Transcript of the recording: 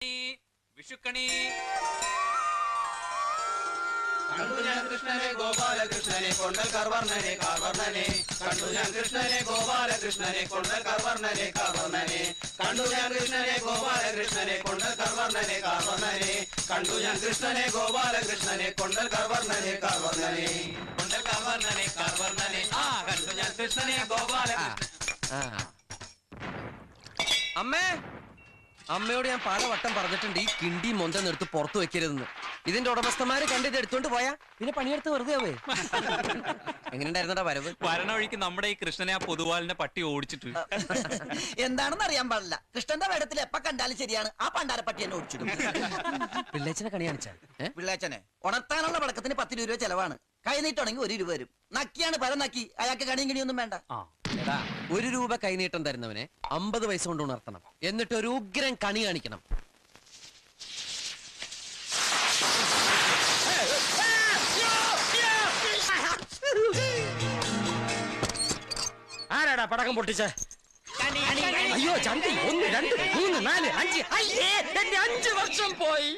വിഷുക്കണി കണ്ടു ഞാൻ കൃഷ്ണനെ ഗോപാലകൃഷ്ണനെ കൊണ്ടൽ കർവർണനെ കാർവർണനെ കണ്ടു ഞാൻ കൃഷ്ണനെ ഗോപാലകൃഷ്ണനെ കൊണ്ടൽ കർവർണനെ കാർവർണനെ കണ്ടു ഞാൻ കൃഷ്ണനെ ഗോപാലകൃഷ്ണനെ കൊണ്ടൽ കർവർണനെ കാർവർണനെ കണ്ടു ഞാൻ കൃഷ്ണനെ ഗോപാലകൃഷ്ണനെ കൊണ്ടൽ കർവർണനെ കാർവർണനെ കൊണ്ടൽ കർവർണനെ കാർവർണനെ കണ്ടു ഞാൻ കൃഷ്ണനെ ഗോപാലകൃഷ്ണൻ. അമ്മേ, അമ്മയോട് ഞാൻ പലവട്ടം പറഞ്ഞിട്ടുണ്ട് ഈ കിണ്ടി മൊന്ത നിർത്ത് പുറത്തു വെക്കരുതെന്ന്. ഇതിന്റെ ഉടമസ്ഥന്മാര് കണ്ടിട്ട് എടുത്തോണ്ട് പോയാ പിന്നെ പണിയെടുത്ത് വെറുതെ ആവേ. എങ്ങനെയുണ്ടായിരുന്നടാ വരവ്? വരണ വഴിക്ക് നമ്മുടെ ഈ കൃഷ്ണനെ ആ പൊതുവാലിന്റെ പട്ടി ഓടിച്ചിട്ട് എന്താണെന്ന് അറിയാൻ പാടില്ല. കൃഷ്ണന്റെ വേടത്തിൽ എപ്പ കണ്ടാലും ശരിയാണ് ആ പണ്ടാര പട്ടി എന്നെ ഓടിച്ചിടും. പിള്ളേച്ചനെ കണി കാണിച്ചാ പിള്ളേച്ചനെ ഉണർത്താനുള്ള പടക്കത്തിന് 10 രൂപ ചെലവാണ്. കൈ നീട്ടുണ്ടെങ്കിൽ 1 രൂപ വരും. നക്കിയാണ് പരം നക്കി. അയാൾക്ക് കണിയും കിണിയൊന്നും വേണ്ട. എടാ, 1 രൂപ കൈനീട്ടം തരുന്നവനെ 50 പൈസ കൊണ്ട് ഉണർത്തണം. എന്നിട്ട് ഒരു ഉഗ്രൻ കണി കാണിക്കണം. ആരാടാ പടക്കം പൊട്ടിച്ച? അയ്യോ ചണ്ടി, 1 2 3 4 5. എന്റെ 5 വർഷം പോയി.